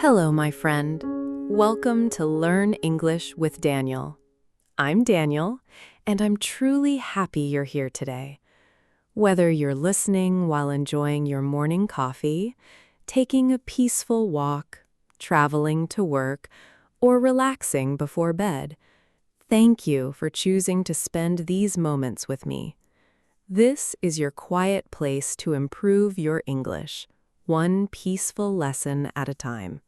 Hello, my friend. Welcome to Learn English with Daniel. I'm Daniel, and I'm truly happy you're here today. Whether you're listening while enjoying your morning coffee, taking a peaceful walk, traveling to work, or relaxing before bed, thank you for choosing to spend these moments with me. This is your quiet place to improve your English, one peaceful lesson at a time.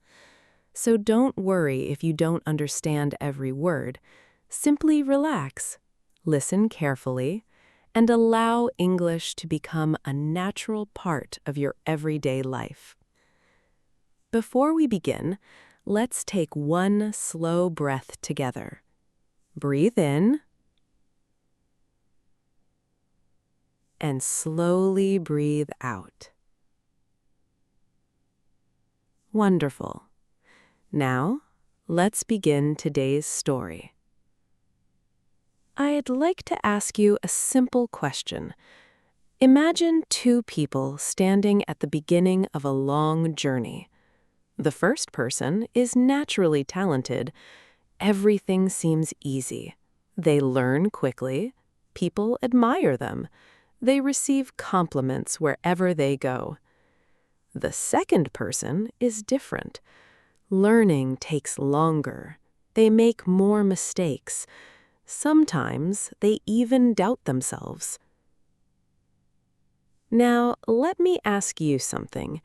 So don't worry if you don't understand every word. Simply relax, listen carefully, and allow English to become a natural part of your everyday life. Before we begin, let's take one slow breath together. Breathe in and slowly breathe out. Wonderful. Now, let's begin today's story. I'd like to ask you a simple question. Imagine two people standing at the beginning of a long journey. The first person is naturally talented. Everything seems easy. They learn quickly. People admire them. They receive compliments wherever they go. The second person is different. Learning takes longer. They make more mistakes. Sometimes they even doubt themselves. Now, let me ask you something.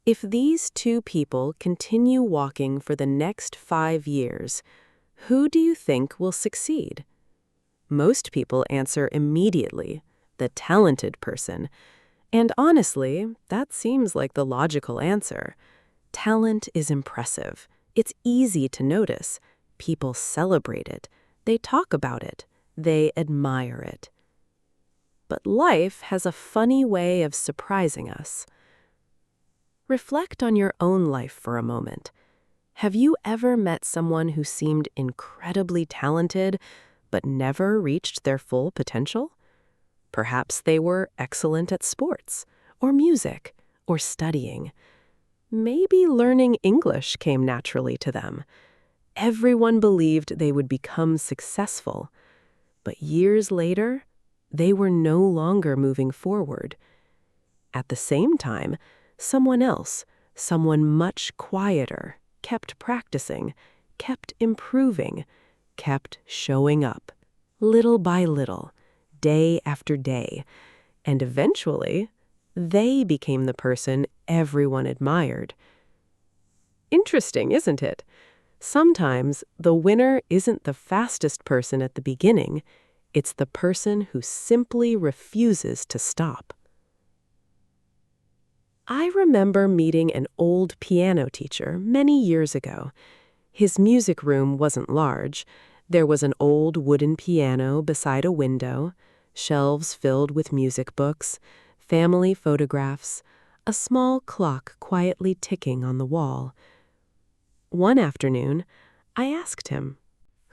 If these two people continue walking for the next 5 years, who do you think will succeed? Most people answer immediately, the talented person. And honestly, that seems like the logical answer. Talent is impressive. It's easy to notice. People celebrate it. They talk about it. They admire it. But life has a funny way of surprising us. Reflect on your own life for a moment. Have you ever met someone who seemed incredibly talented but never reached their full potential? Perhaps they were excellent at sports, or music, or studying. Maybe learning English came naturally to them. Everyone believed they would become successful. But years later, they were no longer moving forward. At the same time, someone else, someone much quieter, kept practicing, kept improving, kept showing up, little by little, day after day, and eventually, they became the person everyone admired. Interesting, isn't it? Sometimes the winner isn't the fastest person at the beginning, it's the person who simply refuses to stop. I remember meeting an old piano teacher many years ago. His music room wasn't large. There was an old wooden piano beside a window, shelves filled with music books, family photographs, a small clock quietly ticking on the wall. One afternoon, I asked him,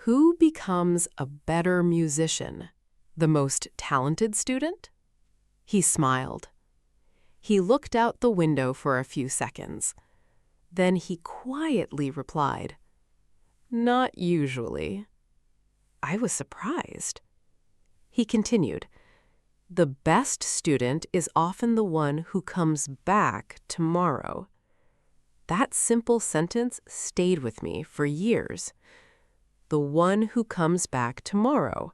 "Who becomes a better musician? The most talented student?" He smiled. He looked out the window for a few seconds. Then he quietly replied, "Not usually." I was surprised. He continued, "The best student is often the one who comes back tomorrow." That simple sentence stayed with me for years. The one who comes back tomorrow.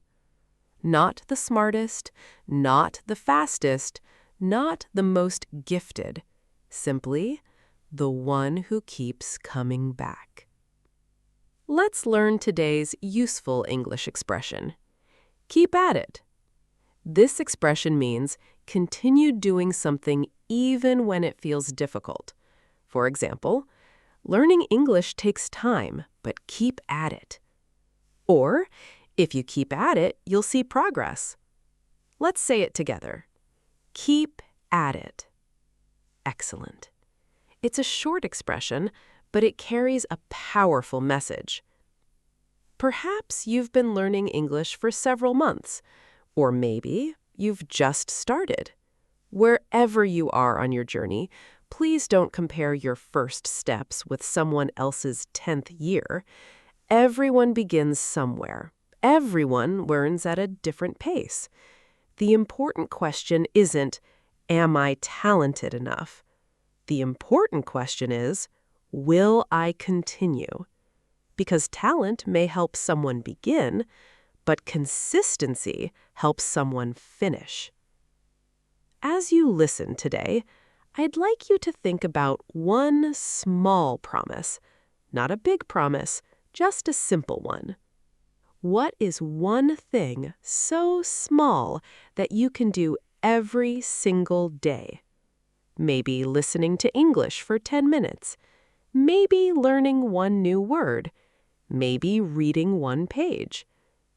Not the smartest, not the fastest, not the most gifted. Simply, the one who keeps coming back. Let's learn today's useful English expression. Keep at it. This expression means continue doing something even when it feels difficult. For example, learning English takes time, but keep at it. Or, if you keep at it, you'll see progress. Let's say it together. Keep at it. Excellent. It's a short expression, but it carries a powerful message. Perhaps you've been learning English for several months, or maybe you've just started. Wherever you are on your journey, Please don't compare your first steps with someone else's 10th year. Everyone begins somewhere. Everyone learns at a different pace. The important question isn't, am I talented enough? The important question is, will I continue? Because talent may help someone begin, but consistency helps someone finish. As you listen today, I'd like you to think about one small promise, not a big promise, just a simple one. What is one thing so small that you can do every single day? Maybe listening to English for 10 minutes. Maybe learning one new word. Maybe reading one page.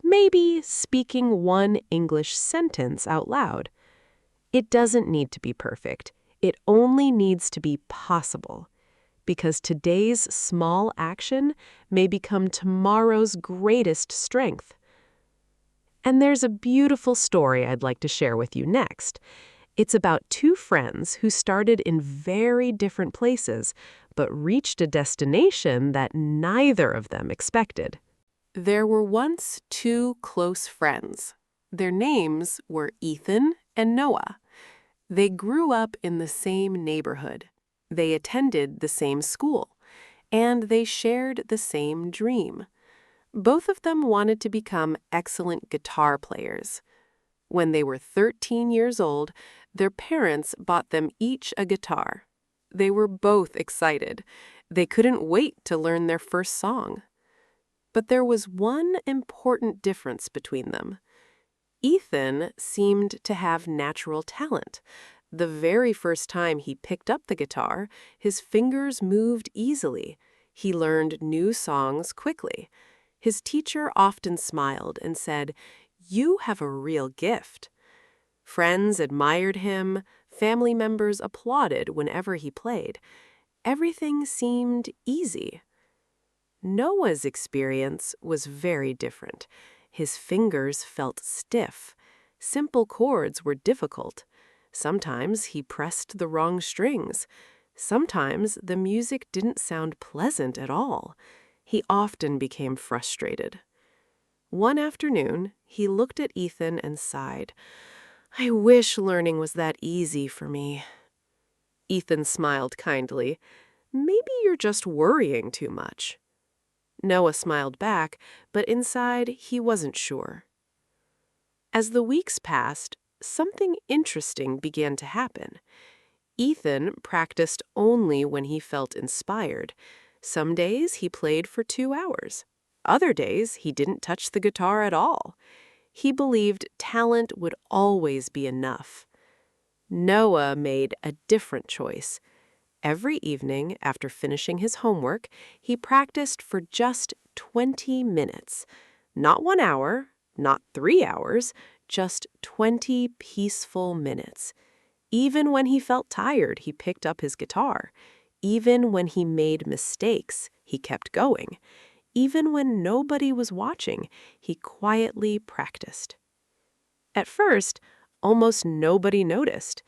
Maybe speaking one English sentence out loud. It doesn't need to be perfect. It only needs to be possible. Because today's small action may become tomorrow's greatest strength. And there's a beautiful story I'd like to share with you next. It's about two friends who started in very different places, but reached a destination that neither of them expected. There were once two close friends. Their names were Ethan and Noah. They grew up in the same neighborhood. They attended the same school, and they shared the same dream. Both of them wanted to become excellent guitar players. When they were 13 years old, their parents bought them each a guitar. They were both excited. They couldn't wait to learn their first song. But there was one important difference between them. Ethan seemed to have natural talent. The very first time he picked up the guitar, his fingers moved easily. He learned new songs quickly. His teacher often smiled and said, "You have a real gift." Friends admired him. Family members applauded whenever he played. Everything seemed easy. Noah's experience was very different. His fingers felt stiff. Simple chords were difficult. Sometimes he pressed the wrong strings. Sometimes the music didn't sound pleasant at all. He often became frustrated. One afternoon, he looked at Ethan and sighed, "I wish learning was that easy for me." Ethan smiled kindly. "Maybe you're just worrying too much." Noah smiled back, but inside he wasn't sure. As the weeks passed, something interesting began to happen. Ethan practiced only when he felt inspired. Some days he played for 2 hours. Other days he didn't touch the guitar at all. He believed talent would always be enough. Noah made a different choice. Every evening, after finishing his homework, he practiced for just 20 minutes. Not 1 hour, not 3 hours, just 20 peaceful minutes. Even when he felt tired, he picked up his guitar. Even when he made mistakes, he kept going. Even when nobody was watching, he quietly practiced. At first, almost nobody noticed.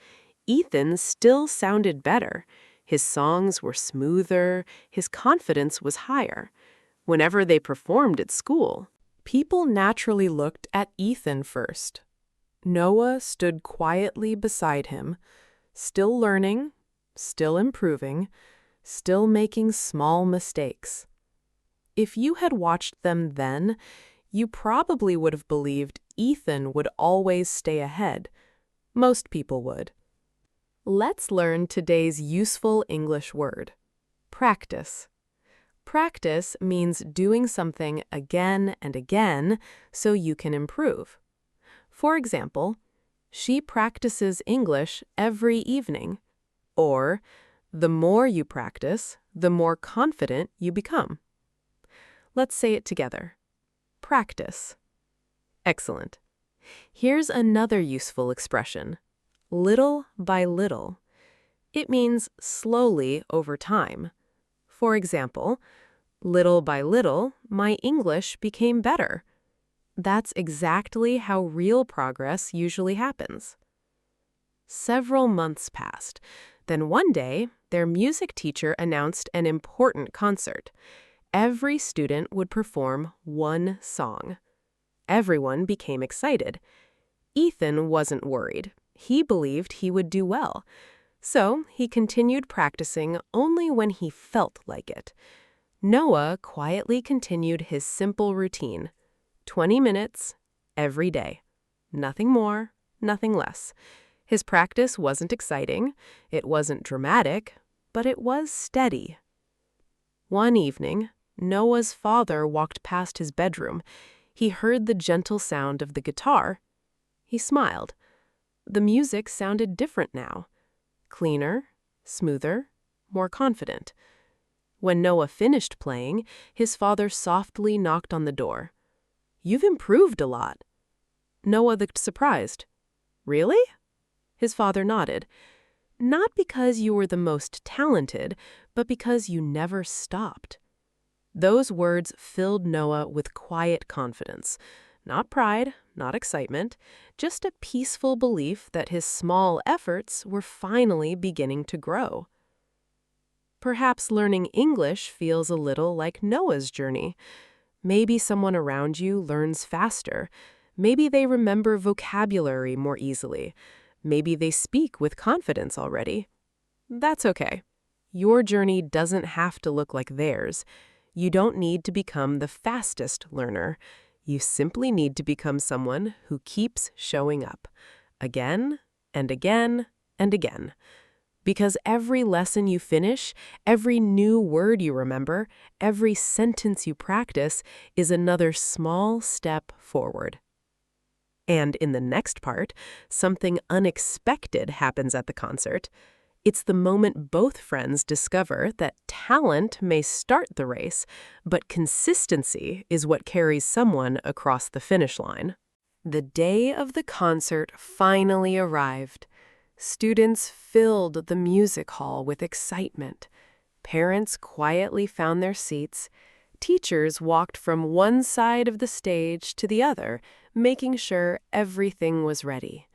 Ethan still sounded better. His songs were smoother, his confidence was higher. Whenever they performed at school, people naturally looked at Ethan first. Noah stood quietly beside him, still learning, still improving, still making small mistakes. If you had watched them then, you probably would have believed Ethan would always stay ahead. Most people would. Let's learn today's useful English word, practice. Practice means doing something again and again so you can improve. For example, she practices English every evening. Or, the more you practice, the more confident you become. Let's say it together. Practice. Excellent. Here's another useful expression. Little by little. It means slowly over time. For example, little by little, my English became better. That's exactly how real progress usually happens. Several months passed. Then one day, their music teacher announced an important concert. Every student would perform one song. Everyone became excited. Ethan wasn't worried. He believed he would do well. So he continued practicing only when he felt like it. Noah quietly continued his simple routine. 20 minutes, every day. Nothing more, nothing less. His practice wasn't exciting, it wasn't dramatic, but it was steady. One evening, Noah's father walked past his bedroom. He heard the gentle sound of the guitar. He smiled. The music sounded different now. Cleaner, smoother, more confident. When Noah finished playing, his father softly knocked on the door. "You've improved a lot." Noah looked surprised. "Really?" His father nodded. "Not because you were the most talented, but because you never stopped." Those words filled Noah with quiet confidence. Not pride, not excitement, just a peaceful belief that his small efforts were finally beginning to grow. Perhaps learning English feels a little like Noah's journey. Maybe someone around you learns faster. Maybe they remember vocabulary more easily. Maybe they speak with confidence already. That's okay. Your journey doesn't have to look like theirs. You don't need to become the fastest learner. You simply need to become someone who keeps showing up, again and again and again. Because every lesson you finish, every new word you remember, every sentence you practice is another small step forward. And in the next part, something unexpected happens at the concert. It's the moment both friends discover that talent may start the race, but consistency is what carries someone across the finish line. The day of the concert finally arrived. Students filled the music hall with excitement. Parents quietly found their seats. Teachers walked from one side of the stage to the other, making sure everything was ready.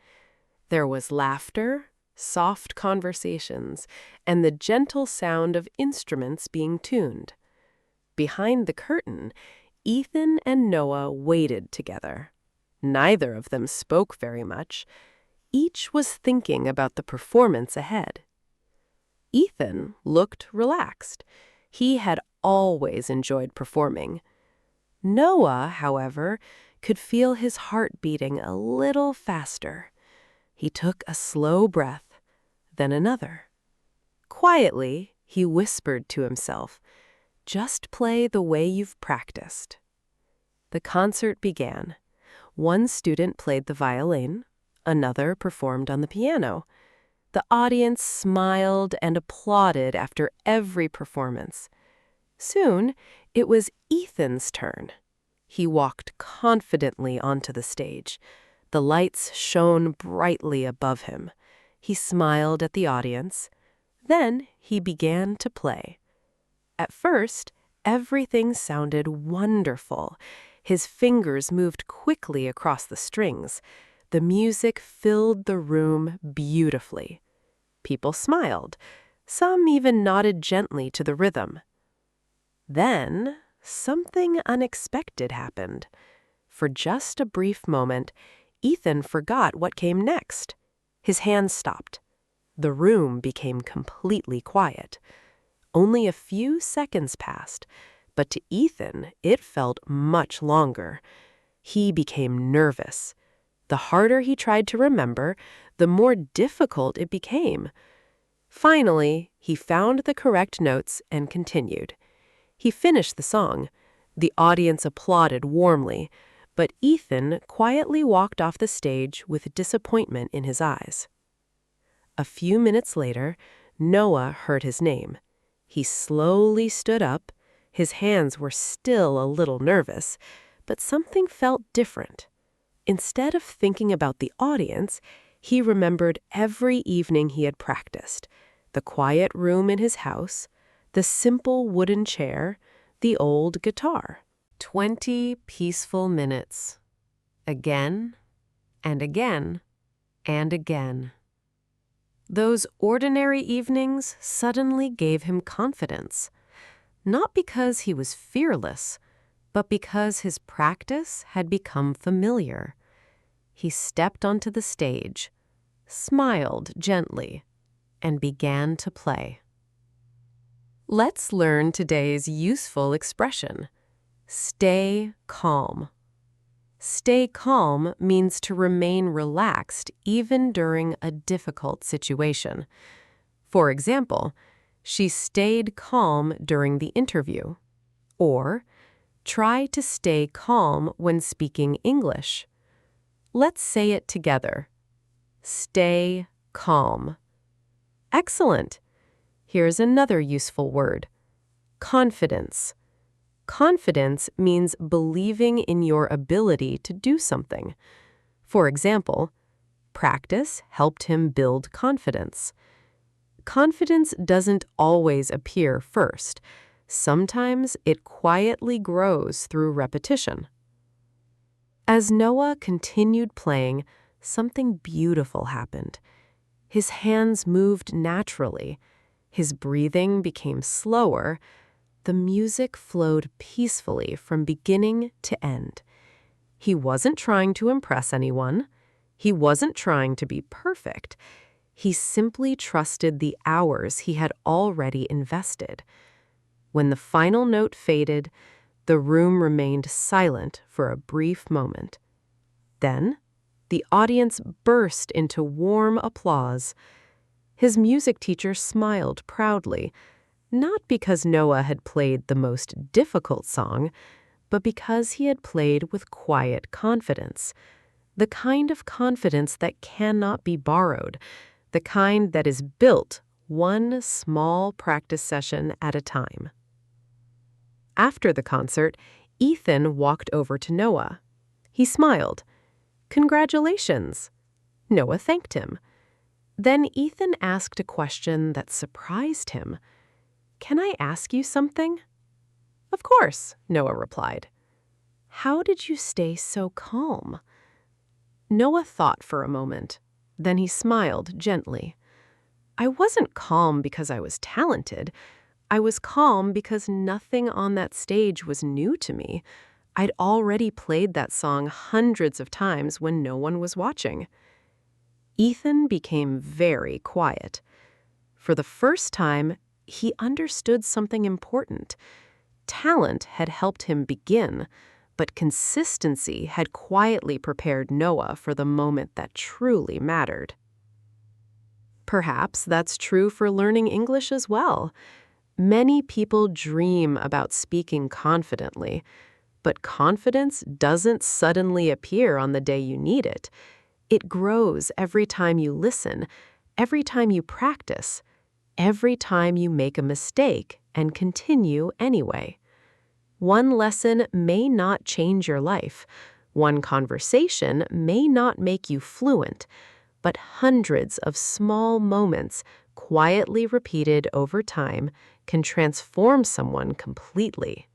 There was laughter, soft conversations, and the gentle sound of instruments being tuned. Behind the curtain, Ethan and Noah waited together. Neither of them spoke very much. Each was thinking about the performance ahead. Ethan looked relaxed. He had always enjoyed performing. Noah, however, could feel his heart beating a little faster. He took a slow breath, then another. Quietly, he whispered to himself, "Just play the way you've practiced." The concert began. One student played the violin, another performed on the piano. The audience smiled and applauded after every performance. Soon, it was Ethan's turn. He walked confidently onto the stage. The lights shone brightly above him. He smiled at the audience. Then he began to play. At first, everything sounded wonderful. His fingers moved quickly across the strings. The music filled the room beautifully. People smiled. Some even nodded gently to the rhythm. Then, something unexpected happened. For just a brief moment, Ethan forgot what came next. His hand stopped. The room became completely quiet. Only a few seconds passed, but to Ethan, it felt much longer. He became nervous. The harder he tried to remember, the more difficult it became. Finally, he found the correct notes and continued. He finished the song. The audience applauded warmly, but Ethan quietly walked off the stage with disappointment in his eyes. A few minutes later, Noah heard his name. He slowly stood up. His hands were still a little nervous, but something felt different. Instead of thinking about the audience, he remembered every evening he had practiced, the quiet room in his house, the simple wooden chair, the old guitar. 20 peaceful minutes. Again and again and again. Those ordinary evenings suddenly gave him confidence, not because he was fearless, but because his practice had become familiar. He stepped onto the stage, smiled gently, and began to play. Let's learn today's useful expression. Stay calm. Stay calm means to remain relaxed even during a difficult situation. For example, she stayed calm during the interview. Or, try to stay calm when speaking English. Let's say it together. Stay calm. Excellent. Here's another useful word. Confidence. Confidence means believing in your ability to do something. For example, practice helped him build confidence. Confidence doesn't always appear first. Sometimes it quietly grows through repetition. As Noah continued playing, something beautiful happened. His hands moved naturally. His breathing became slower. The music flowed peacefully from beginning to end. He wasn't trying to impress anyone. He wasn't trying to be perfect. He simply trusted the hours he had already invested. When the final note faded, the room remained silent for a brief moment. Then, the audience burst into warm applause. His music teacher smiled proudly, not because Noah had played the most difficult song, but because he had played with quiet confidence. The kind of confidence that cannot be borrowed, the kind that is built one small practice session at a time. After the concert, Ethan walked over to Noah. He smiled. "Congratulations." Noah thanked him. Then Ethan asked a question that surprised him. "Can I ask you something?" "Of course," Noah replied. "How did you stay so calm?" Noah thought for a moment. Then he smiled gently. "I wasn't calm because I was talented. I was calm because nothing on that stage was new to me. I'd already played that song hundreds of times when no one was watching." Ethan became very quiet. For the first time, he understood something important. Talent had helped him begin, but consistency had quietly prepared Noah for the moment that truly mattered. Perhaps that's true for learning English as well. Many people dream about speaking confidently, but confidence doesn't suddenly appear on the day you need it. It grows every time you listen, every time you practice, every time you make a mistake and continue anyway. One lesson may not change your life. One conversation may not make you fluent, but hundreds of small moments, quietly repeated over time, can transform someone completely.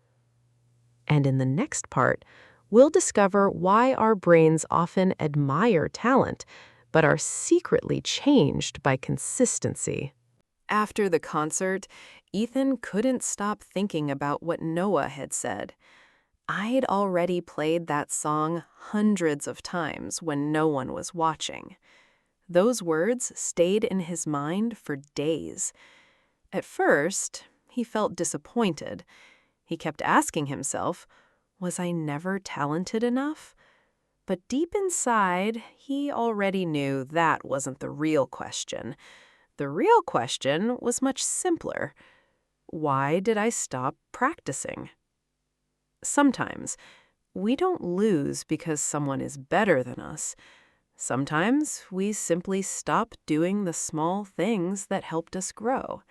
And in the next part, we'll discover why our brains often admire talent, but are secretly changed by consistency. After the concert, Ethan couldn't stop thinking about what Noah had said. "I'd already played that song hundreds of times when no one was watching." Those words stayed in his mind for days. At first, he felt disappointed. He kept asking himself, was I never talented enough? But deep inside, he already knew that wasn't the real question. The real question was much simpler. Why did I stop practicing? Sometimes, we don't lose because someone is better than us. Sometimes, we simply stop doing the small things that helped us grow.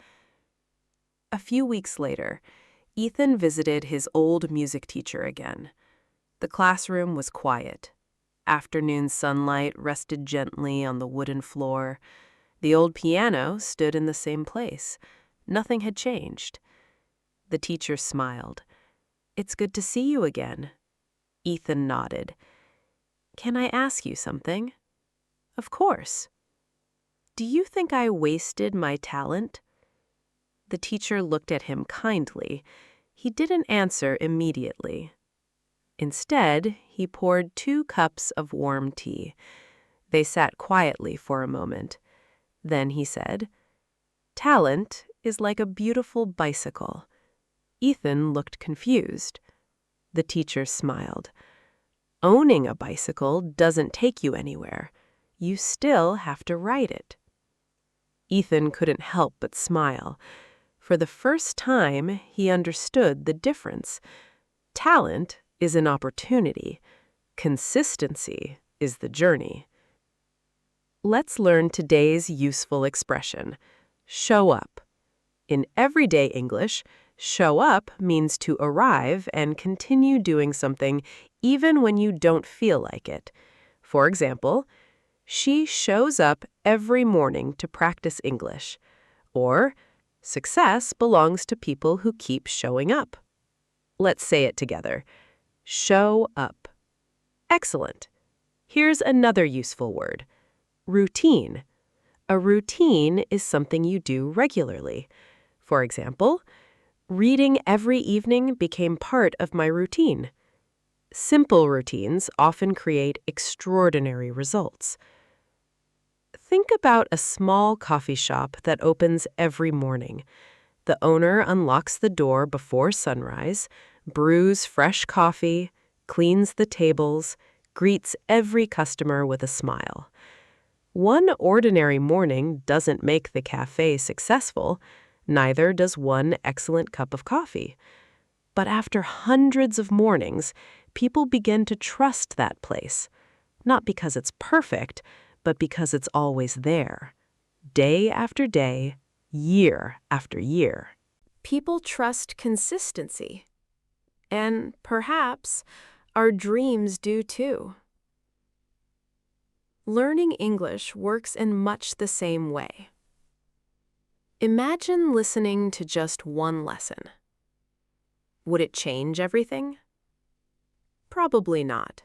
A few weeks later, Ethan visited his old music teacher again. The classroom was quiet. Afternoon sunlight rested gently on the wooden floor. The old piano stood in the same place. Nothing had changed. The teacher smiled. "It's good to see you again." Ethan nodded. "Can I ask you something?" "Of course." Do you think I wasted my talent? The teacher looked at him kindly. He didn't answer immediately. Instead, he poured 2 cups of warm tea. They sat quietly for a moment. Then he said, "Talent is like a beautiful bicycle." Ethan looked confused. The teacher smiled. "Owning a bicycle doesn't take you anywhere. You still have to ride it." Ethan couldn't help but smile. For the first time, he understood the difference. Talent is an opportunity. Consistency is the journey. Let's learn today's useful expression, show up. In everyday English, show up means to arrive and continue doing something even when you don't feel like it. For example, she shows up every morning to practice English. Or, success belongs to people who keep showing up. Let's say it together. Show up. Excellent. Here's another useful word. Routine. A routine is something you do regularly. For example, reading every evening became part of my routine. Simple routines often create extraordinary results. Think about a small coffee shop that opens every morning. The owner unlocks the door before sunrise, brews fresh coffee, cleans the tables, greets every customer with a smile. One ordinary morning doesn't make the cafe successful, neither does one excellent cup of coffee. But after hundreds of mornings, people begin to trust that place, not because it's perfect, but because it's always there, day after day, year after year. People trust consistency. And perhaps our dreams do too. Learning English works in much the same way. Imagine listening to just one lesson. Would it change everything? Probably not.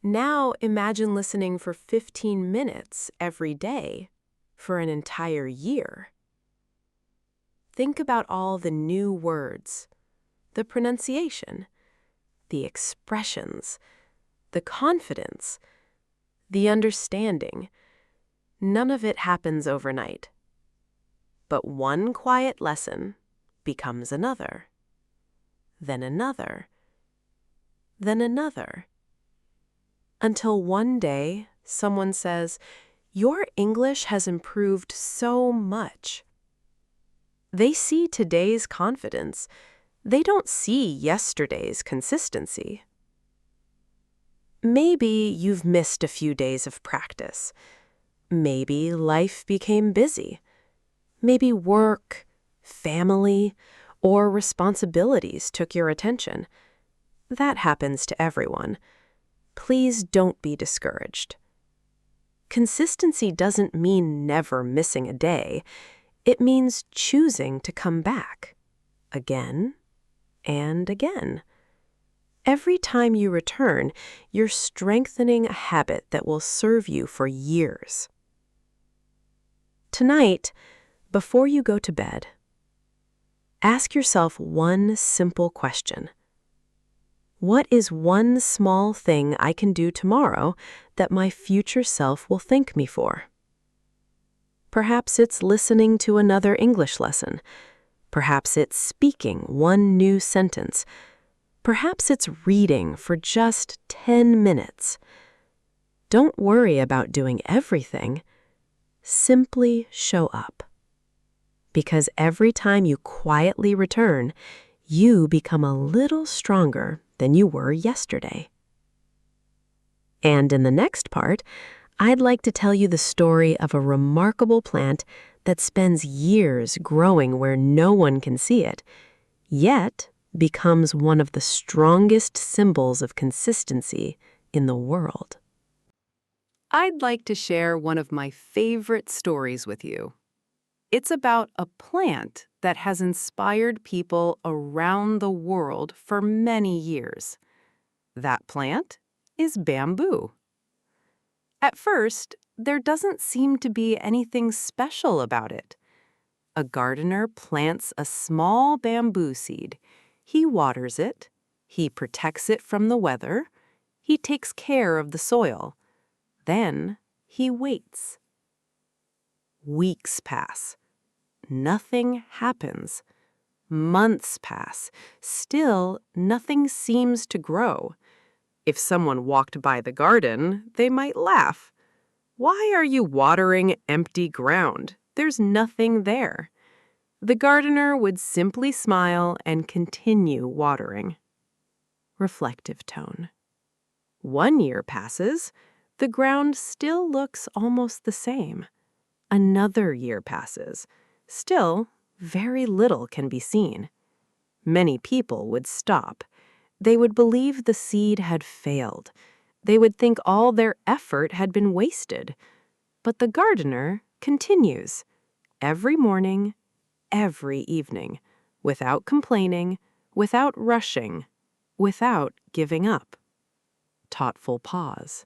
Now imagine listening for 15 minutes every day for an entire year. Think about all the new words, the pronunciation, the expressions, the confidence, the understanding. None of it happens overnight. But one quiet lesson becomes another, then another, then another. Until one day, someone says, "Your English has improved so much." They see today's confidence. They don't see yesterday's consistency. Maybe you've missed a few days of practice. Maybe life became busy. Maybe work, family, or responsibilities took your attention. That happens to everyone. Please don't be discouraged. Consistency doesn't mean never missing a day. It means choosing to come back again and again. Every time you return, you're strengthening a habit that will serve you for years. Tonight, before you go to bed, ask yourself one simple question. What is one small thing I can do tomorrow that my future self will thank me for? Perhaps it's listening to another English lesson. Perhaps it's speaking one new sentence. Perhaps it's reading for just 10 minutes. Don't worry about doing everything. Simply show up. Because every time you quietly return, you become a little stronger than you were yesterday. And in the next part, I'd like to tell you the story of a remarkable plant that spends years growing where no one can see it, yet becomes one of the strongest symbols of consistency in the world. I'd like to share one of my favorite stories with you. It's about a plant that has inspired people around the world for many years. That plant is bamboo. At first, there doesn't seem to be anything special about it. A gardener plants a small bamboo seed. He waters it. He protects it from the weather. He takes care of the soil. Then he waits. Weeks pass. Nothing happens. Months pass. Still, nothing seems to grow. If someone walked by the garden, they might laugh. Why are you watering empty ground? There's nothing there. The gardener would simply smile and continue watering. Reflective tone. 1 year passes. The ground still looks almost the same. Another year passes. Still, very little can be seen. Many people would stop. They would believe the seed had failed. They would think all their effort had been wasted. But the gardener continues, every morning, every evening, without complaining, without rushing, without giving up. Thoughtful pause.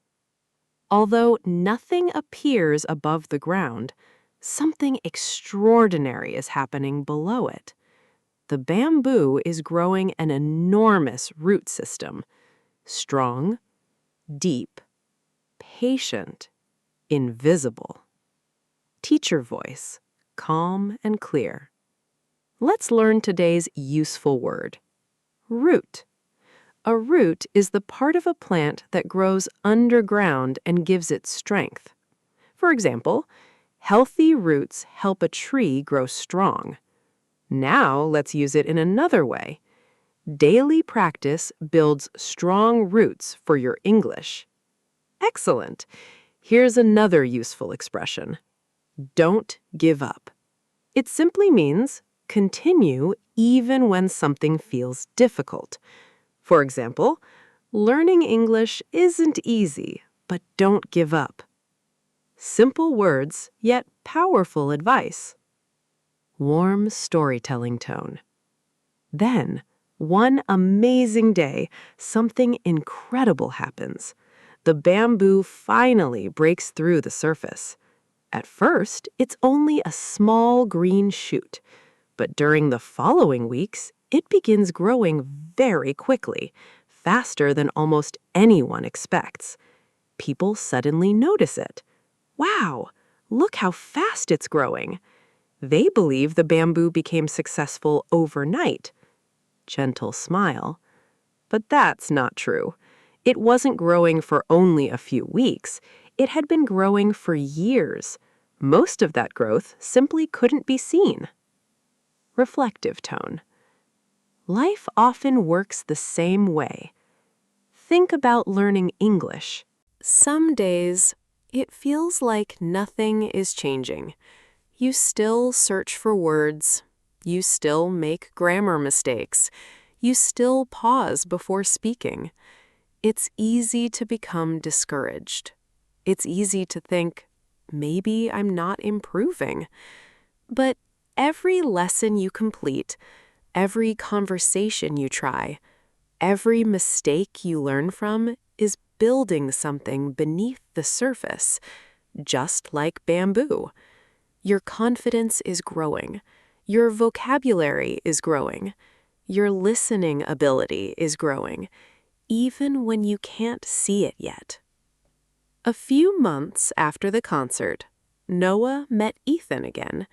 Although nothing appears above the ground, something extraordinary is happening below it. The bamboo is growing an enormous root system. Strong, deep, patient, invisible. Teacher voice, calm and clear. Let's learn today's useful word. Root. A root is the part of a plant that grows underground and gives it strength. For example, healthy roots help a tree grow strong. Now let's use it in another way. Daily practice builds strong roots for your English. Excellent. Here's another useful expression. Don't give up. It simply means continue even when something feels difficult. For example, learning English isn't easy, but don't give up. Simple words, yet powerful advice. Warm storytelling tone. Then, one amazing day, something incredible happens. The bamboo finally breaks through the surface. At first, it's only a small green shoot, but during the following weeks, it begins growing very quickly, faster than almost anyone expects. People suddenly notice it. Wow, look how fast it's growing. They believe the bamboo became successful overnight. Gentle smile. But that's not true. It wasn't growing for only a few weeks. It had been growing for years. Most of that growth simply couldn't be seen. Reflective tone. Life often works the same way. Think about learning English. Some days, it feels like nothing is changing. You still search for words. You still make grammar mistakes. You still pause before speaking. It's easy to become discouraged. It's easy to think, maybe I'm not improving. But every lesson you complete, every conversation you try, every mistake you learn from is building something beneath the surface, just like bamboo. Your confidence is growing. Your vocabulary is growing. Your listening ability is growing, even when you can't see it yet. A few months after the concert, Noah met Ethan again.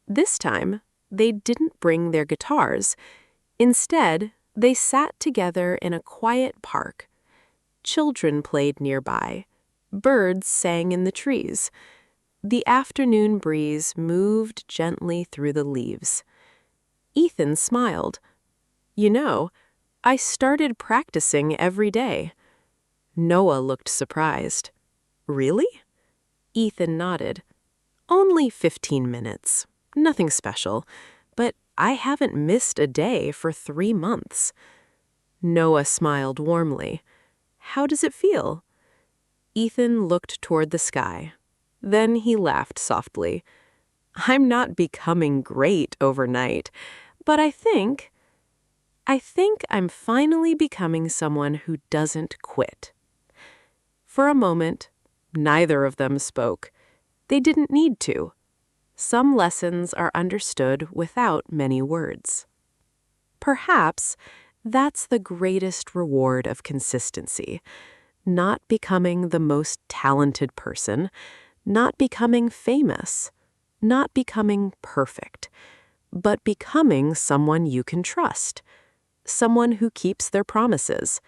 This time, they didn't bring their guitars. Instead, they sat together in a quiet park. Children played nearby. Birds sang in the trees. The afternoon breeze moved gently through the leaves. Ethan smiled. You know, I started practicing every day. Noah looked surprised. Really? Ethan nodded. Only 15 minutes. Nothing special. But I haven't missed a day for 3 months. Noah smiled warmly. How does it feel? Ethan looked toward the sky. Then he laughed softly. I'm not becoming great overnight, but I think I'm finally becoming someone who doesn't quit. For a moment, Neither of them spoke. They didn't need to. Some lessons are understood without many words. Perhaps that's the greatest reward of consistency. Not becoming the most talented person, not becoming famous, not becoming perfect, but becoming someone you can trust, someone who keeps their promises,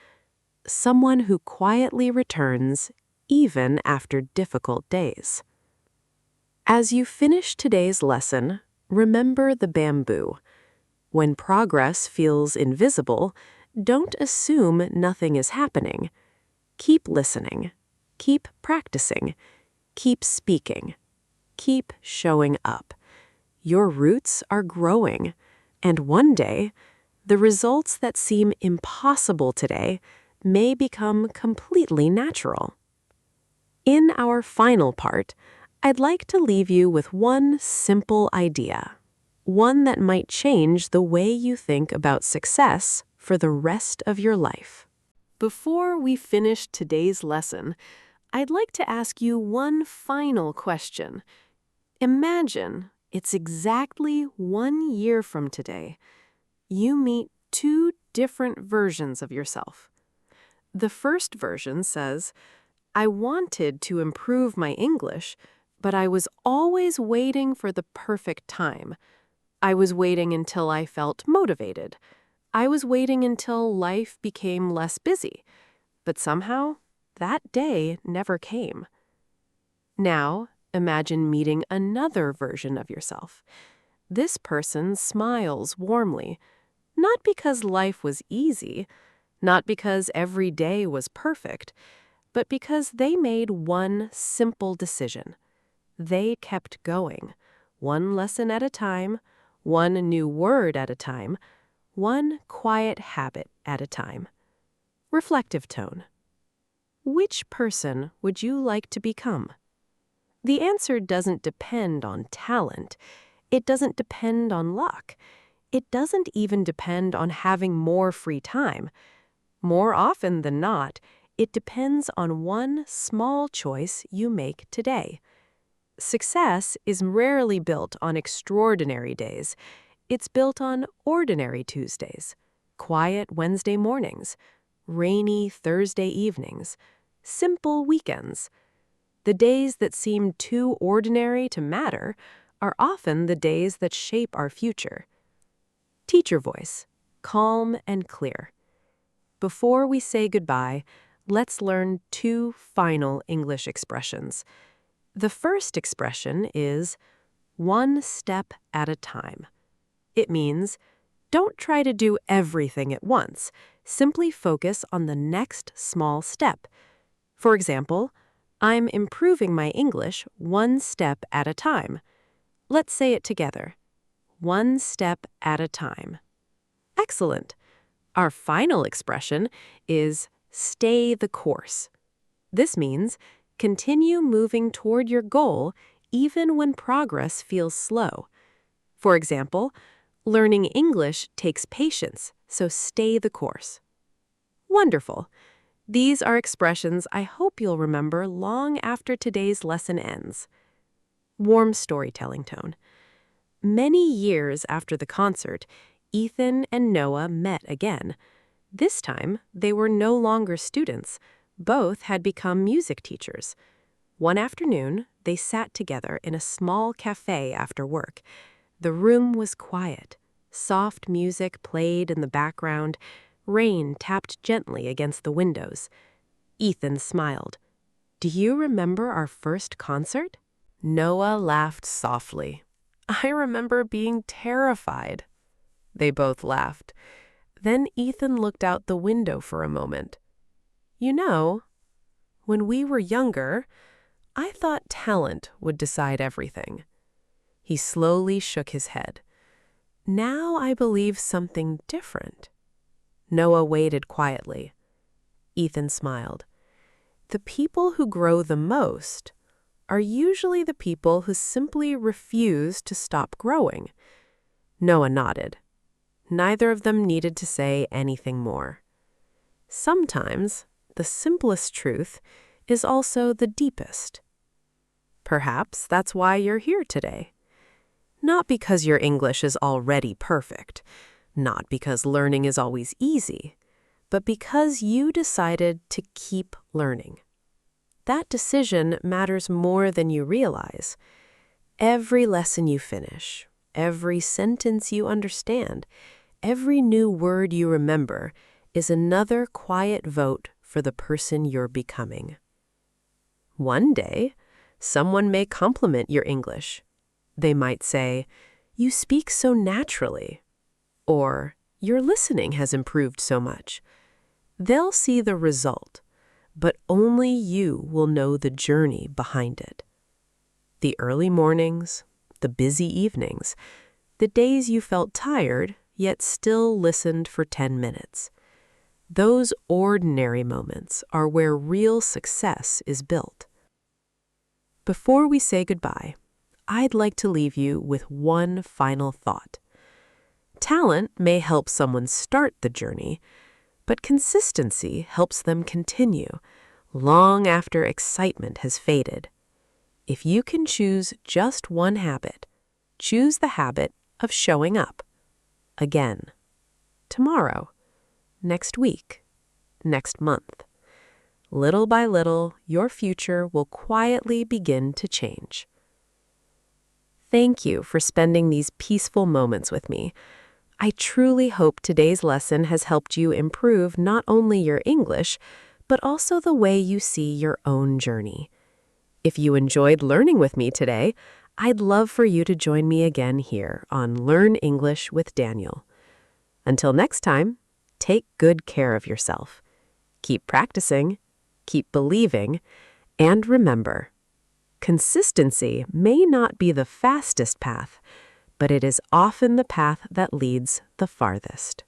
someone who quietly returns even after difficult days. As you finish today's lesson, remember the bamboo. When progress feels invisible, don't assume nothing is happening. Keep listening. Keep practicing. Keep speaking. Keep showing up. Your roots are growing, and one day, the results that seem impossible today may become completely natural. In our final part, I'd like to leave you with one simple idea, one that might change the way you think about success for the rest of your life. Before we finish today's lesson, I'd like to ask you one final question. Imagine it's exactly 1 year from today. You meet two different versions of yourself. The first version says, I wanted to improve my English, but I was always waiting for the perfect time. I was waiting until I felt motivated. I was waiting until life became less busy. But somehow, that day never came. Now, imagine meeting another version of yourself. This person smiles warmly, not because life was easy, not because every day was perfect, but because they made one simple decision. They kept going, one lesson at a time, one new word at a time, one quiet habit at a time. Reflective tone. Which person would you like to become? The answer doesn't depend on talent. It doesn't depend on luck. It doesn't even depend on having more free time. More often than not, it depends on one small choice you make today. Success is rarely built on extraordinary days. It's built on ordinary Tuesdays, quiet Wednesday mornings, rainy Thursday evenings, simple weekends. The days that seem too ordinary to matter are often the days that shape our future. Teacher voice, calm and clear. Before we say goodbye, let's learn two final English expressions. The first expression is one step at a time. It means don't try to do everything at once. Simply focus on the next small step. For example, I'm improving my English one step at a time. Let's say it together. One step at a time. Excellent. Our final expression is stay the course. This means continue moving toward your goal even when progress feels slow. For example, learning English takes patience, so stay the course. Wonderful. These are expressions I hope you'll remember long after today's lesson ends. Warm storytelling tone. Many years after the concert, Ethan and Noah met again. This time, they were no longer students. Both had become music teachers. One afternoon, they sat together in a small cafe after work. The room was quiet. Soft music played in the background. Rain tapped gently against the windows. Ethan smiled. Do you remember our first concert? Noah laughed softly. I remember being terrified. They both laughed. Then Ethan looked out the window for a moment. You know, when we were younger, I thought talent would decide everything. He slowly shook his head. Now I believe something different. Noah waited quietly. Ethan smiled. The people who grow the most are usually the people who simply refuse to stop growing. Noah nodded. Neither of them needed to say anything more. Sometimes, the simplest truth is also the deepest. Perhaps that's why you're here today. Not because your English is already perfect, not because learning is always easy, but because you decided to keep learning. That decision matters more than you realize. Every lesson you finish, every sentence you understand, every new word you remember is another quiet vote for the person you're becoming. One day, someone may compliment your English. They might say, "You speak so naturally," or "Your listening has improved so much." They'll see the result, but only you will know the journey behind it. The early mornings, the busy evenings, the days you felt tired yet still listened for 10 minutes. Those ordinary moments are where real success is built. Before we say goodbye, I'd like to leave you with one final thought. Talent may help someone start the journey, but consistency helps them continue long after excitement has faded. If you can choose just one habit, choose the habit of showing up. Again, tomorrow, next week, next month. Little by little, your future will quietly begin to change. Thank you for spending these peaceful moments with me. I truly hope today's lesson has helped you improve not only your English, but also the way you see your own journey. If you enjoyed learning with me today, I'd love for you to join me again here on Learn English with Daniel. Until next time, take good care of yourself. Keep practicing, keep believing, and remember, consistency may not be the fastest path, but it is often the path that leads the farthest.